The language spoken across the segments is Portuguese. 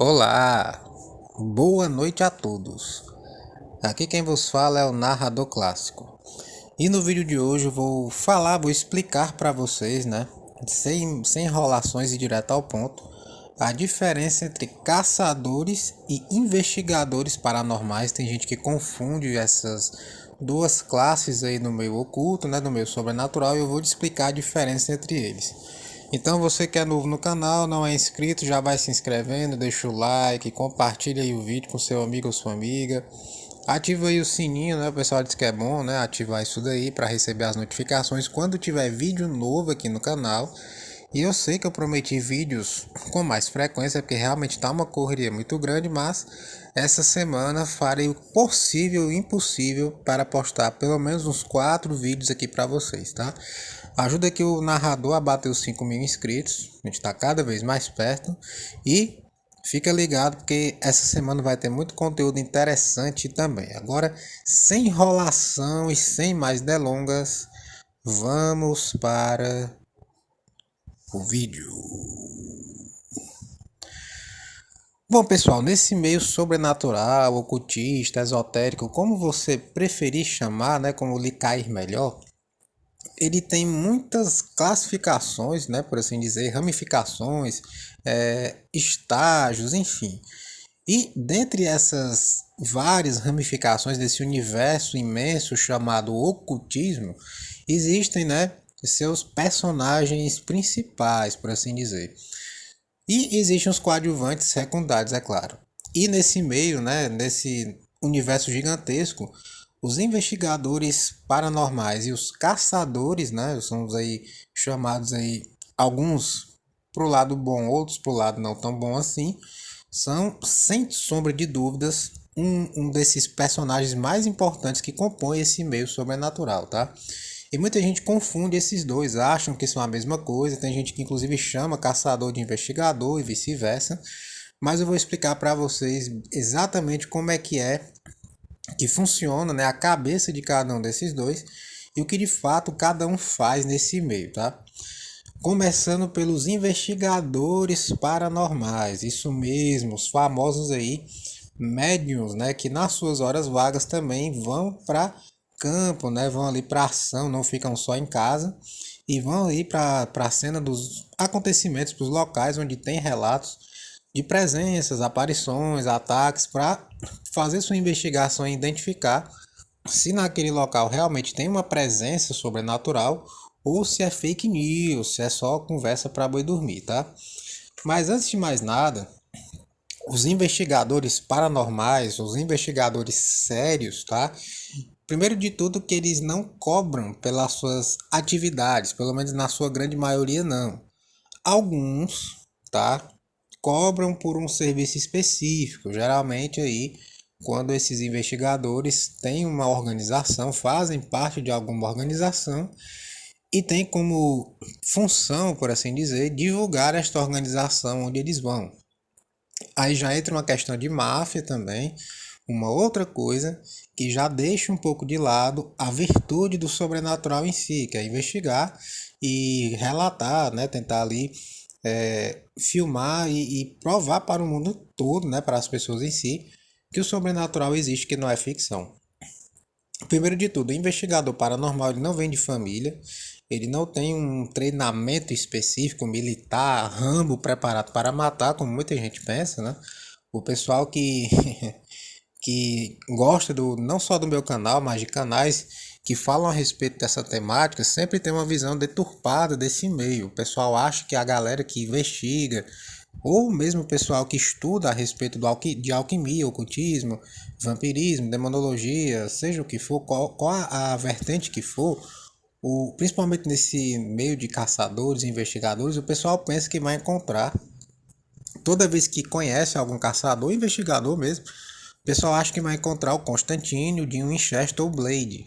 Olá, boa noite a todos. Aqui quem vos fala é o narrador clássico. E no vídeo de hoje eu vou explicar para vocês, né, sem enrolações e direto ao ponto, a diferença entre caçadores e investigadores paranormais. Tem gente que confunde essas duas classes aí no meio oculto, né, no meio sobrenatural, e eu vou te explicar a diferença entre eles. Então você que é novo no canal, não é inscrito, já vai se inscrevendo, deixa o like, compartilha aí o vídeo com seu amigo ou sua amiga. Ativa aí o sininho, né? O pessoal diz que é bom, né? Ativar isso daí para receber as notificações quando tiver vídeo novo aqui no canal. E eu sei que eu prometi vídeos com mais frequência, porque realmente está uma correria muito grande, mas essa semana farei o possível e o impossível para postar pelo menos uns 4 vídeos aqui para vocês, tá? Ajuda aqui o narrador a bater os 5.000 inscritos, a gente está cada vez mais perto. E fica ligado porque essa semana vai ter muito conteúdo interessante também. Agora, sem enrolação e sem mais delongas, vamos para o vídeo. Bom, pessoal, nesse meio sobrenatural, ocultista, esotérico, como você preferir chamar, né, como lhe cair melhor, ele tem muitas classificações, né, por assim dizer, ramificações, estágios, enfim. E dentre essas várias ramificações desse universo imenso chamado ocultismo, existem, né, seus personagens principais, por assim dizer. E existem os coadjuvantes secundários, é claro. E nesse meio, né, nesse universo gigantesco, os investigadores paranormais e os caçadores, né, são os aí chamados aí alguns pro lado bom, outros pro lado não tão bom assim, são sem sombra de dúvidas um desses personagens mais importantes que compõem esse meio sobrenatural, tá? E muita gente confunde esses dois, acham que são a mesma coisa. Tem gente que inclusive chama caçador de investigador e vice-versa. Mas eu vou explicar para vocês exatamente como é que funciona, né, a cabeça de cada um desses dois e o que de fato cada um faz nesse meio, tá? Começando pelos investigadores paranormais, isso mesmo, os famosos aí médiums, né, que nas suas horas vagas também vão para campo, né, vão ali para ação, não ficam só em casa e vão ali para a cena dos acontecimentos, para os locais onde tem relatos de presenças, aparições, ataques, para fazer sua investigação e identificar se naquele local realmente tem uma presença sobrenatural ou se é fake news, se é só conversa para boi dormir, tá? Mas antes de mais nada, os investigadores paranormais, os investigadores sérios, tá? Primeiro de tudo que eles não cobram pelas suas atividades, pelo menos na sua grande maioria não. Alguns, tá? Cobram por um serviço específico, geralmente aí quando esses investigadores têm uma organização, fazem parte de alguma organização e tem como função, por assim dizer, divulgar esta organização onde eles vão. Aí já entra uma questão de máfia também, uma outra coisa que já deixa um pouco de lado a virtude do sobrenatural em si, que é investigar e relatar, né, tentar ali filmar e provar para o mundo todo, né, para as pessoas em si, que o sobrenatural existe, que não é ficção. Primeiro de tudo, o investigador paranormal ele não vem de família, ele não tem um treinamento específico militar, Rambo preparado para matar, como muita gente pensa, né? O pessoal que que gosta do não só do meu canal, mas de canais que falam a respeito dessa temática, sempre tem uma visão deturpada desse meio. O pessoal acha que a galera que investiga ou mesmo o pessoal que estuda a respeito de alquimia, ocultismo, vampirismo, demonologia, seja o que for, qual a vertente que for, principalmente nesse meio de caçadores e investigadores, o pessoal pensa que vai encontrar, toda vez que conhece algum caçador, investigador mesmo, o pessoal acha que vai encontrar o Constantine, o Dean Winchester ou o Blade.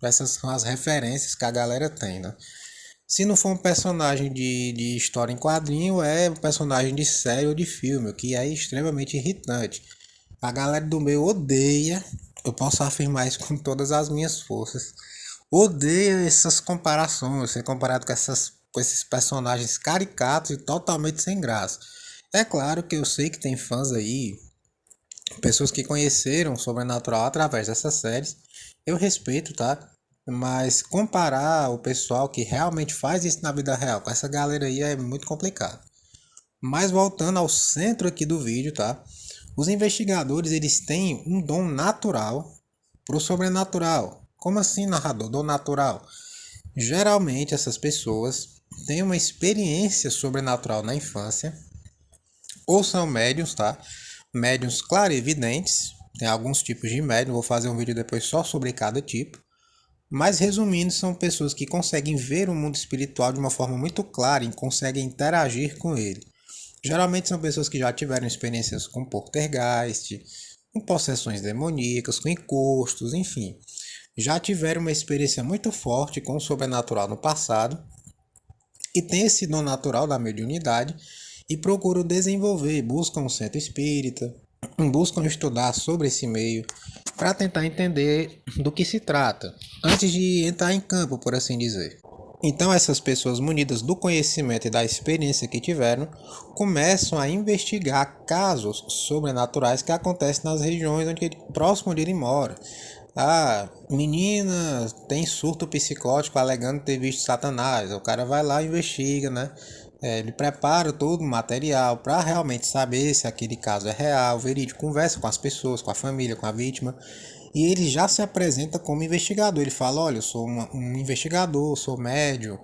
Essas são as referências que a galera tem, né? Se não for um personagem de história em quadrinho, é um personagem de série ou de filme, o que é extremamente irritante. A galera do meio odeia, eu posso afirmar isso com todas as minhas forças, odeia essas comparações, ser comparado com esses personagens caricatos e totalmente sem graça. É claro que eu sei que tem fãs aí, pessoas que conheceram o sobrenatural através dessas séries. Eu respeito, tá? Mas comparar o pessoal que realmente faz isso na vida real com essa galera aí é muito complicado. Mas voltando ao centro aqui do vídeo, tá? Os investigadores, eles têm um dom natural pro sobrenatural. Como assim, narrador? Dom natural? Geralmente essas pessoas têm uma experiência sobrenatural na infância, ou são médiums, tá? Médiums clarividentes, tem alguns tipos de médium, vou fazer um vídeo depois só sobre cada tipo. Mas resumindo, são pessoas que conseguem ver o mundo espiritual de uma forma muito clara e conseguem interagir com ele. Geralmente são pessoas que já tiveram experiências com poltergeist, com possessões demoníacas, com encostos, enfim. Já tiveram uma experiência muito forte com o sobrenatural no passado e tem esse dom natural da mediunidade e procuram desenvolver, buscam um centro espírita, buscam estudar sobre esse meio para tentar entender do que se trata, antes de entrar em campo, por assim dizer. Então essas pessoas munidas do conhecimento e da experiência que tiveram começam a investigar casos sobrenaturais que acontecem nas regiões próximo onde ele mora. Ah, menina tem surto psicótico alegando ter visto Satanás. O cara vai lá e investiga, né? Ele prepara todo o material para realmente saber se aquele caso é real, verídico, conversa com as pessoas, com a família, com a vítima. E ele já se apresenta como investigador. Ele fala: olha, eu sou um investigador, sou médium,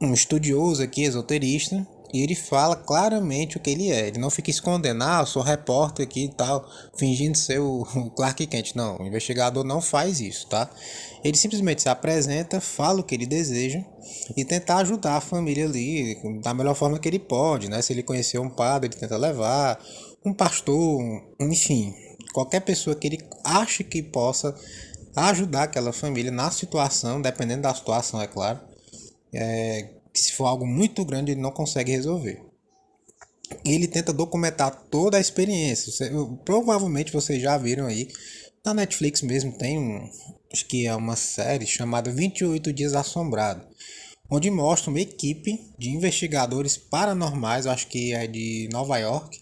um estudioso aqui, esoterista. E ele fala claramente o que ele é. Ele não fica escondendo, ah, eu sou repórter aqui e tal, fingindo ser o Clark Kent. Não, o investigador não faz isso, tá? Ele simplesmente se apresenta, fala o que ele deseja e tentar ajudar a família ali da melhor forma que ele pode, né? Se ele conhecer um padre, ele tenta levar, um pastor, enfim, qualquer pessoa que ele ache que possa ajudar aquela família na situação, dependendo da situação, é claro. Que se for algo muito grande, ele não consegue resolver. E ele tenta documentar toda a experiência. Provavelmente vocês já viram aí. Na Netflix mesmo tem acho que é uma série chamada 28 Dias Assombrado, onde mostra uma equipe de investigadores paranormais, acho que é de Nova York,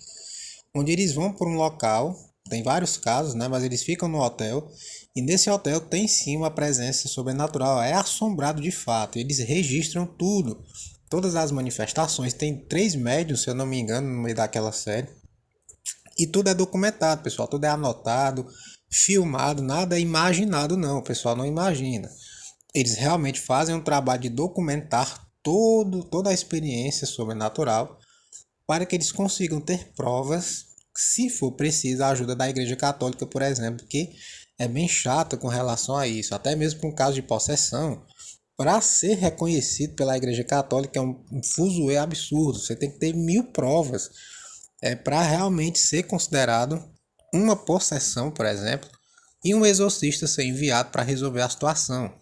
onde eles vão por um local, tem vários casos, né, mas eles ficam no hotel, e nesse hotel tem sim uma presença sobrenatural, é assombrado de fato, eles registram tudo, todas as manifestações, tem 3 médiums, se eu não me engano, no meio daquela série, e tudo é documentado, pessoal, tudo é anotado, filmado, nada é imaginado não, o pessoal não imagina. Eles realmente fazem um trabalho de documentar toda a experiência sobrenatural para que eles consigam ter provas, se for preciso, a ajuda da Igreja Católica, por exemplo, que é bem chata com relação a isso, até mesmo com caso de possessão. Para ser reconhecido pela Igreja Católica é um fuzuê absurdo, você tem que ter 1000 provas para realmente ser considerado uma possessão, por exemplo, e um exorcista ser enviado para resolver a situação.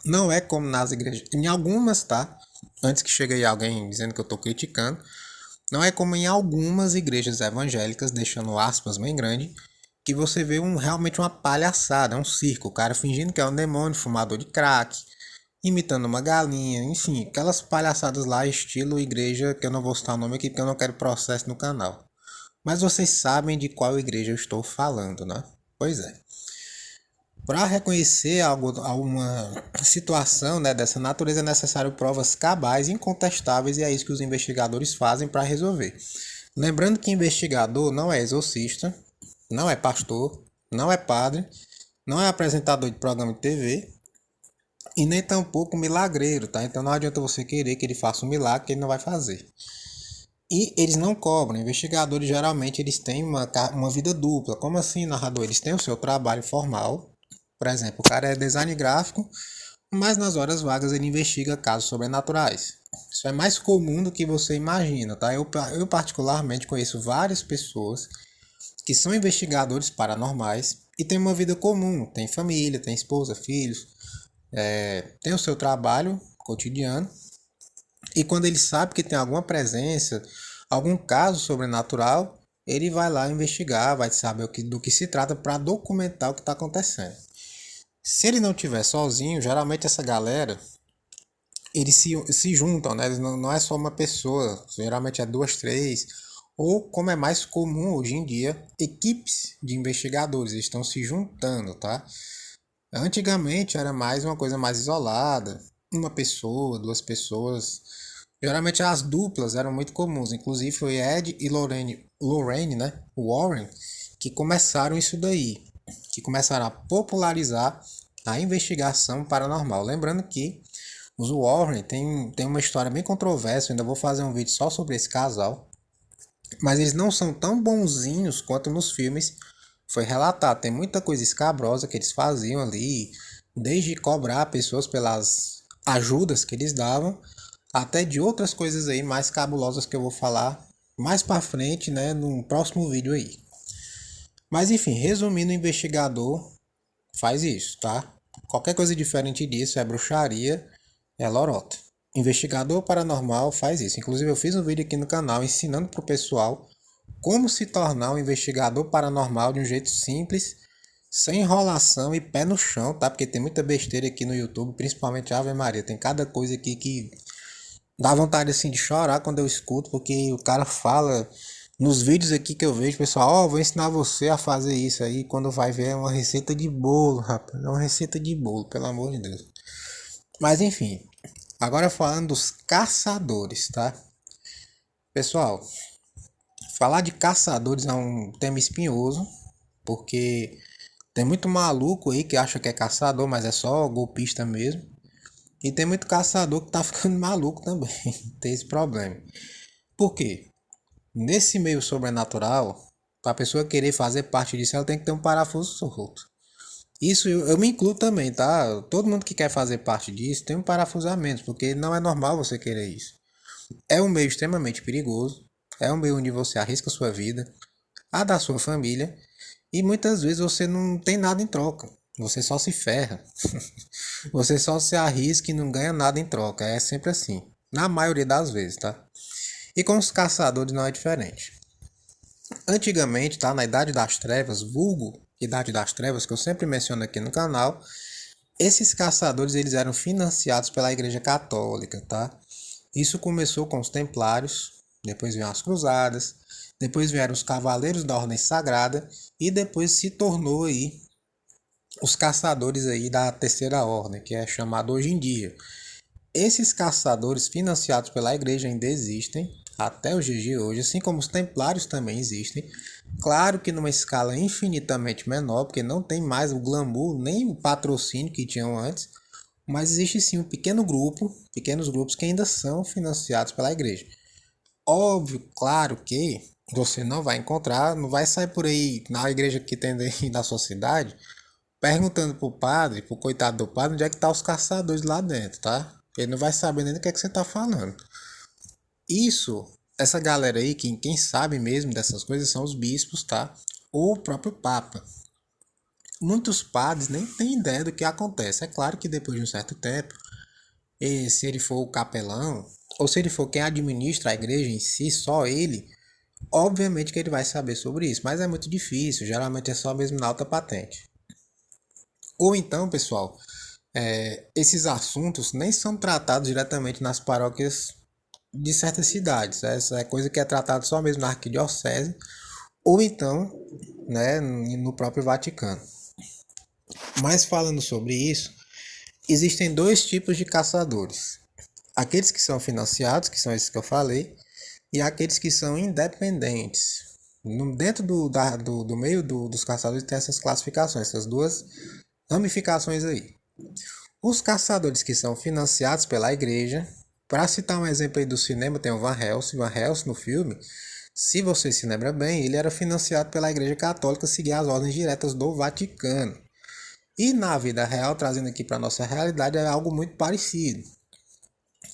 Não é como nas igrejas, em algumas, tá? Antes que chegue aí alguém dizendo que eu estou criticando, não é como em algumas igrejas evangélicas, deixando aspas bem grande, que você vê realmente uma palhaçada, um circo, o cara fingindo que é um demônio, fumador de crack, imitando uma galinha, enfim, aquelas palhaçadas lá, estilo igreja, que eu não vou citar o nome aqui porque eu não quero processo no canal. Mas vocês sabem de qual igreja eu estou falando, né? Pois é. Para reconhecer alguma situação, né, dessa natureza é necessário provas cabais, incontestáveis, e é isso que os investigadores fazem para resolver. Lembrando que investigador não é exorcista, não é pastor, não é padre, não é apresentador de programa de TV e nem tampouco milagreiro, tá? Então não adianta você querer que ele faça um milagre que ele não vai fazer. E eles não cobram. Investigadores geralmente eles têm uma vida dupla. Como assim, narrador? Eles têm o seu trabalho formal. Por exemplo, o cara é design gráfico, mas nas horas vagas ele investiga casos sobrenaturais. Isso é mais comum do que você imagina, tá? Eu particularmente conheço várias pessoas que são investigadores paranormais e têm uma vida comum, tem família, tem esposa, filhos, tem o seu trabalho cotidiano, e quando ele sabe que tem alguma presença, algum caso sobrenatural, ele vai lá investigar, vai saber do que se trata para documentar o que está acontecendo. Se ele não estiver sozinho, geralmente essa galera, eles se juntam, né? Não é só uma pessoa, geralmente é duas, três, ou como é mais comum hoje em dia, equipes de investigadores estão se juntando, tá? Antigamente era mais uma coisa mais isolada, uma pessoa, duas pessoas. Geralmente as duplas eram muito comuns, inclusive foi Ed e Lorraine, né? Warren, que começaram isso daí, que começaram a popularizar a investigação paranormal. Lembrando que os Warren tem uma história bem controversa, ainda vou fazer um vídeo só sobre esse casal, mas eles não são tão bonzinhos quanto nos filmes foi relatado. Tem muita coisa escabrosa que eles faziam ali, desde cobrar pessoas pelas ajudas que eles davam, até de outras coisas aí mais cabulosas que eu vou falar mais pra frente, né, num próximo vídeo aí. Mas enfim, resumindo, o investigador faz isso, tá? Qualquer coisa diferente disso é bruxaria, é lorota. Investigador paranormal faz isso. Inclusive eu fiz um vídeo aqui no canal ensinando pro pessoal como se tornar um investigador paranormal de um jeito simples, sem enrolação e pé no chão, tá? Porque tem muita besteira aqui no YouTube, principalmente Ave Maria. Tem cada coisa aqui que dá vontade assim de chorar quando eu escuto, porque o cara fala nos vídeos aqui que eu vejo, pessoal, ó, vou ensinar você a fazer isso aí, quando vai ver é uma receita de bolo, rapaz, é uma receita de bolo, pelo amor de Deus. Mas enfim, agora falando dos caçadores, tá? Pessoal, falar de caçadores é um tema espinhoso, porque tem muito maluco aí que acha que é caçador, mas é só golpista mesmo. E tem muito caçador que tá ficando maluco também. Tem esse problema. Por quê? Nesse meio sobrenatural, para a pessoa querer fazer parte disso, ela tem que ter um parafuso solto. Isso eu me incluo também, tá? Todo mundo que quer fazer parte disso tem um parafuso a menos, porque não é normal você querer isso. É um meio extremamente perigoso, é um meio onde você arrisca a sua vida, a da sua família, e muitas vezes você não tem nada em troca. Você só se ferra. Você só se arrisca e não ganha nada em troca. É sempre assim. Na maioria das vezes, tá? E com os caçadores não é diferente. Antigamente, tá? Na Idade das Trevas, vulgo Idade das Trevas, que eu sempre menciono aqui no canal, esses caçadores eles eram financiados pela Igreja Católica, tá? Isso começou com os Templários, depois vieram as Cruzadas, depois vieram os Cavaleiros da Ordem Sagrada e depois se tornou aí os caçadores aí da Terceira Ordem, que é chamado hoje em dia. Esses caçadores financiados pela igreja ainda existem até os dias de hoje, assim como os templários também existem. Claro que numa escala infinitamente menor, porque não tem mais o glamour nem o patrocínio que tinham antes, mas existe sim um pequeno grupo, pequenos grupos que ainda são financiados pela igreja. Óbvio, claro que você não vai encontrar, não vai sair por aí na igreja que tem aí na sua cidade, perguntando pro padre, pro coitado do padre, onde é que tá os caçadores lá dentro, tá? Ele não vai saber nem do que você tá falando. Isso, essa galera aí, quem sabe mesmo dessas coisas são os bispos, tá? Ou o próprio Papa. Muitos padres nem têm ideia do que acontece. É claro que depois de um certo tempo, e se ele for o capelão, ou se ele for quem administra a igreja em si, só ele, obviamente que ele vai saber sobre isso. Mas é muito difícil, geralmente é só mesmo na alta patente. Ou então, pessoal, esses assuntos nem são tratados diretamente nas paróquias de certas cidades. Essa é coisa que é tratada só mesmo na arquidiocese ou então, né, no próprio Vaticano. Mas falando sobre isso, existem dois tipos de caçadores. Aqueles que são financiados, que são esses que eu falei, e aqueles que são independentes. Dentro do meio dos caçadores tem essas classificações, essas duas ramificações aí. Os caçadores que são financiados pela igreja, para citar um exemplo aí do cinema, tem o Van Helsing. Van Helsing no filme, se você se lembra bem, ele era financiado pela igreja católica, seguir as ordens diretas do Vaticano. E na vida real, trazendo aqui para nossa realidade, é algo muito parecido.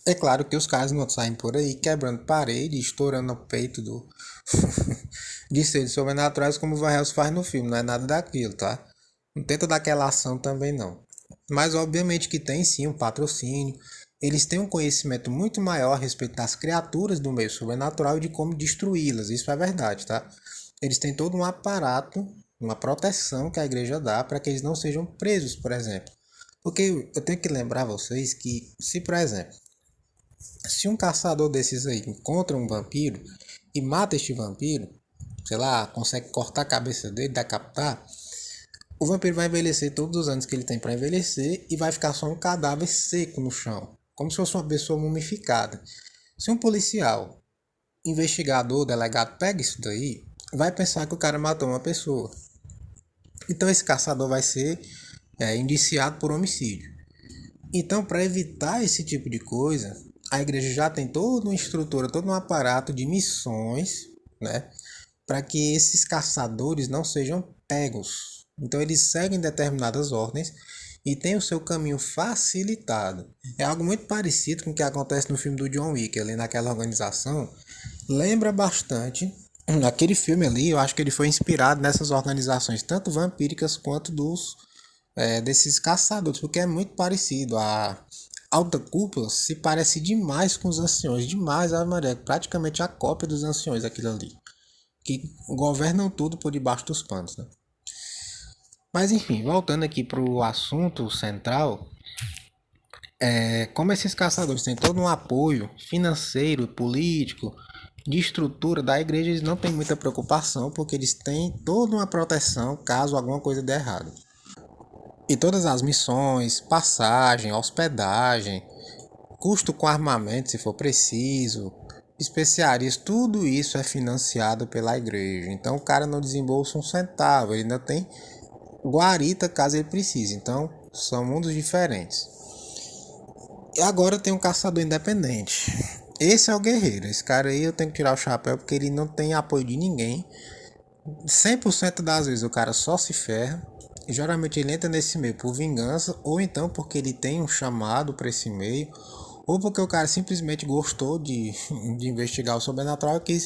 É claro que os caras não saem por aí quebrando parede, estourando o peito de seres sobrenaturais como o Van Helsing faz no filme, não é nada daquilo, tá? Não tenta dar aquela ação também não. Mas obviamente que tem sim um patrocínio. Eles têm um conhecimento muito maior a respeito das criaturas do meio sobrenatural e de como destruí-las. Isso é verdade, tá? Eles têm todo um aparato, uma proteção que a igreja dá para que eles não sejam presos, por exemplo. Porque eu tenho que lembrar vocês que, se por exemplo, se um caçador desses aí encontra um vampiro e mata este vampiro, sei lá, consegue cortar a cabeça dele, decapitar, o vampiro vai envelhecer todos os anos que ele tem para envelhecer e vai ficar só um cadáver seco no chão, como se fosse uma pessoa mumificada. Se um policial, investigador, delegado pega isso daí, vai pensar que o cara matou uma pessoa. Então esse caçador vai ser indiciado por homicídio. Então, para evitar esse tipo de coisa, a igreja já tem toda uma estrutura, todo um aparato de missões, né, para que esses caçadores não sejam pegos. Então, eles seguem determinadas ordens e têm o seu caminho facilitado. É algo muito parecido com o que acontece no filme do John Wick, ali naquela organização. Lembra bastante. Aquele filme ali, eu acho que ele foi inspirado nessas organizações, tanto vampíricas quanto desses caçadores, porque é muito parecido. A alta cúpula se parece demais com os anciões, demais, a Maria, praticamente a cópia dos anciões, aquilo ali, que governam tudo por debaixo dos panos, né? Mas enfim, voltando aqui para o assunto central, como esses caçadores têm todo um apoio financeiro, político, de estrutura da igreja, eles não têm muita preocupação, porque eles têm toda uma proteção caso alguma coisa dê errado. E todas as missões, passagem, hospedagem, custo com armamento se for preciso, especiarias, tudo isso é financiado pela igreja. Então o cara não desembolsa um centavo, ele ainda tem guarita caso ele precise. Então são mundos diferentes. E agora tem um caçador independente. Esse é o guerreiro. Esse cara aí eu tenho que tirar o chapéu porque ele não tem apoio de ninguém. 100% das vezes o cara só se ferra. E geralmente ele entra nesse meio por vingança, ou então porque ele tem um chamado para esse meio, ou porque o cara simplesmente gostou de investigar o sobrenatural, que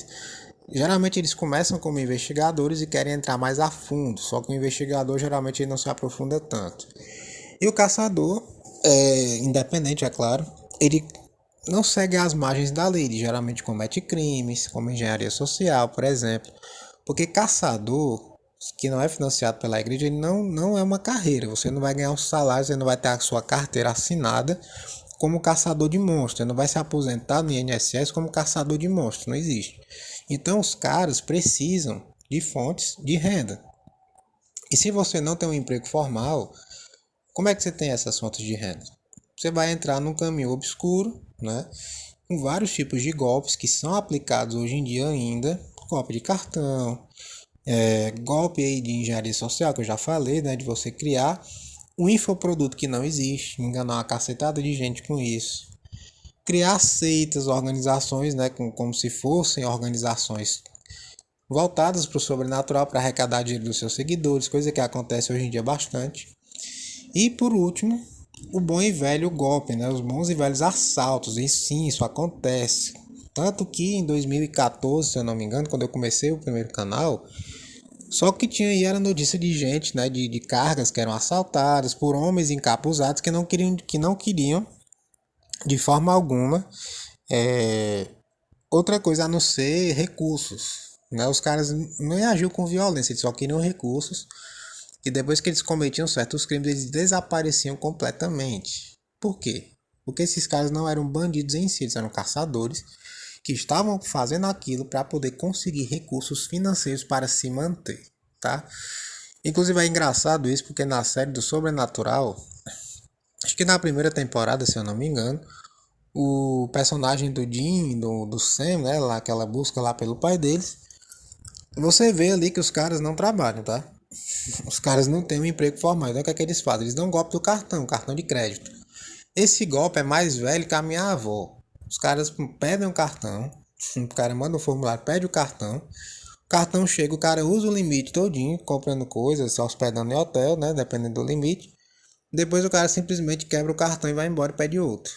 geralmente eles começam como investigadores e querem entrar mais a fundo, só que o investigador geralmente ele não se aprofunda tanto. E o caçador, independente, é claro, ele não segue as margens da lei, ele geralmente comete crimes, como engenharia social, por exemplo, porque caçador que não é financiado pela igreja, ele não é uma carreira. Você não vai ganhar um salário, você não vai ter a sua carteira assinada como caçador de monstros. Você não vai se aposentar no INSS como caçador de monstros. Não existe. Então os caras precisam de fontes de renda. E se você não tem um emprego formal, como é que você tem essas fontes de renda? Você vai entrar num caminho obscuro, né? Com vários tipos de golpes que são aplicados hoje em dia ainda. Golpe de cartão, golpe aí de engenharia social, que eu já falei, né, de você criar um infoproduto que não existe, enganar uma cacetada de gente com isso, criar seitas, organizações, né, como se fossem organizações voltadas para o sobrenatural, para arrecadar dinheiro dos seus seguidores, coisa que acontece hoje em dia bastante. E por último, o bom e velho golpe, né, os bons e velhos assaltos, e sim, isso acontece. Tanto que em 2014, se eu não me engano, quando eu comecei o primeiro canal, só que tinha aí era notícia de gente, né, de cargas que eram assaltadas por homens encapuzados que não queriam de forma alguma outra coisa a não ser recursos, né? Os caras não agiam com violência, eles só queriam recursos e depois que eles cometiam certos crimes, eles desapareciam completamente. Por quê? Porque esses caras não eram bandidos em si, eles eram caçadores que estavam fazendo aquilo para poder conseguir recursos financeiros para se manter, tá? Inclusive é engraçado isso porque na série do Sobrenatural, acho que na primeira temporada, se eu não me engano, o personagem do Jim, do Sam, né, lá, aquela busca lá pelo pai deles, você vê ali que os caras não trabalham, tá? Os caras não têm um emprego formal, então o que é que eles fazem? Eles dão um golpe do cartão de crédito. Esse golpe é mais velho que a minha avó. Os caras pedem um cartão, o cara manda um formulário, pede o cartão chega, o cara usa o limite todinho, comprando coisas, se hospedando em hotel, né, dependendo do limite. Depois o cara simplesmente quebra o cartão e vai embora e pede outro.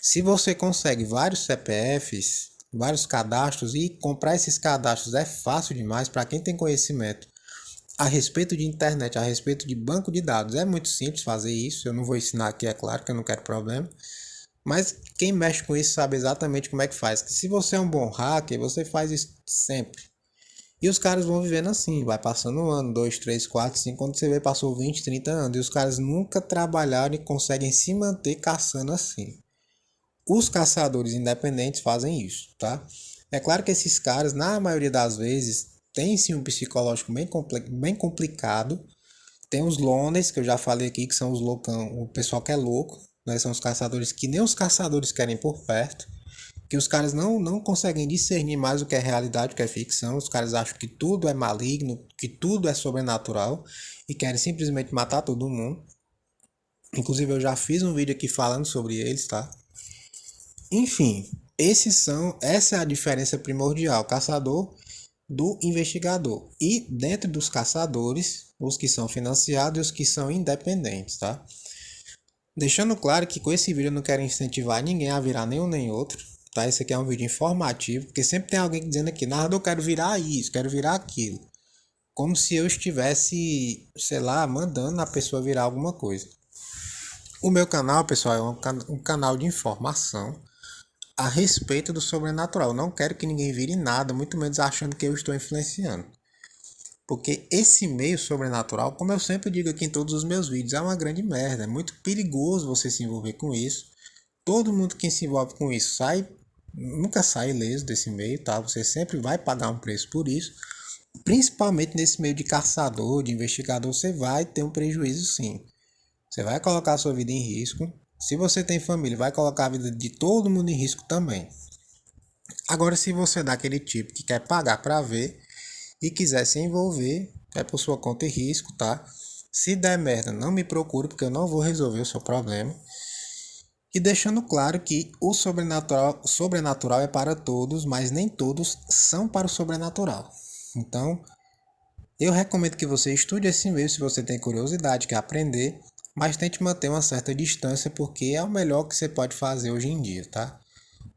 Se você consegue vários CPFs, vários cadastros, e comprar esses cadastros é fácil demais para quem tem conhecimento a respeito de internet, a respeito de banco de dados. É muito simples fazer isso, eu não vou ensinar aqui, é claro que eu não quero problema. Mas quem mexe com isso sabe exatamente como é que faz. Se você é um bom hacker, você faz isso sempre. E os caras vão vivendo assim, vai passando um ano, 2, 3, 4, 5, quando você vê passou 20, 30 anos. E os caras nunca trabalharam e conseguem se manter caçando assim. Os caçadores independentes fazem isso, tá? É claro que esses caras, na maioria das vezes, têm sim um psicológico bem complicado. Tem os loners, que eu já falei aqui, que são os loucão, o pessoal que é louco, né? São os caçadores que nem os caçadores querem por perto. Que os caras não conseguem discernir mais o que é realidade, o que é ficção. Os caras acham que tudo é maligno, que tudo é sobrenatural e querem simplesmente matar todo mundo. Inclusive eu já fiz um vídeo aqui falando sobre eles, tá? Enfim, essa é a diferença primordial, caçador do investigador. E dentro dos caçadores, os que são financiados e os que são independentes, tá? Deixando claro que com esse vídeo eu não quero incentivar ninguém a virar nenhum nem outro, tá? Esse aqui é um vídeo informativo, porque sempre tem alguém dizendo aqui, narrador, eu quero virar isso, quero virar aquilo. Como se eu estivesse, sei lá, mandando a pessoa virar alguma coisa. O meu canal, pessoal, é um canal de informação a respeito do sobrenatural. Eu não quero que ninguém vire nada, muito menos achando que eu estou influenciando. Porque esse meio sobrenatural, como eu sempre digo aqui em todos os meus vídeos, é uma grande merda. É muito perigoso você se envolver com isso. Todo mundo que se envolve com isso nunca sai ileso desse meio, tá? Você sempre vai pagar um preço por isso. Principalmente nesse meio de caçador, de investigador, você vai ter um prejuízo sim. Você vai colocar a sua vida em risco. Se você tem família, vai colocar a vida de todo mundo em risco também. Agora, se você é daquele tipo que quer pagar para ver e quiser se envolver, é por sua conta e risco, tá? Se der merda, não me procure, porque eu não vou resolver o seu problema. E deixando claro que o sobrenatural é para todos, mas nem todos são para o sobrenatural. Então, eu recomendo que você estude esse meio se você tem curiosidade, quer aprender, mas tente manter uma certa distância, porque é o melhor que você pode fazer hoje em dia, tá?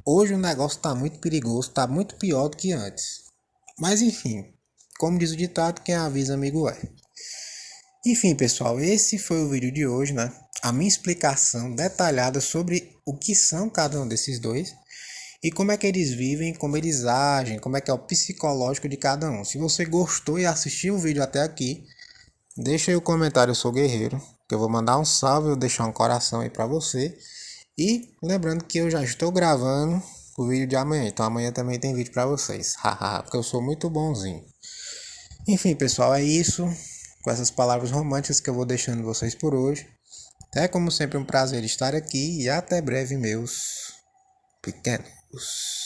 Hoje o negócio está muito perigoso, está muito pior do que antes. Mas enfim, como diz o ditado, quem avisa amigo é. Enfim, pessoal, esse foi o vídeo de hoje, né? A minha explicação detalhada sobre o que são cada um desses dois e como é que eles vivem, como eles agem, como é que é o psicológico de cada um. Se você gostou e assistiu o vídeo até aqui, deixa aí o comentário, eu sou guerreiro, que eu vou mandar um salve, eu deixar um coração aí pra você. E lembrando que eu já estou gravando o vídeo de amanhã, então amanhã também tem vídeo pra vocês, haha, porque eu sou muito bonzinho. Enfim, pessoal, é isso. Com essas palavras românticas que eu vou deixando vocês por hoje. É como sempre um prazer estar aqui e até breve, meus pequenos.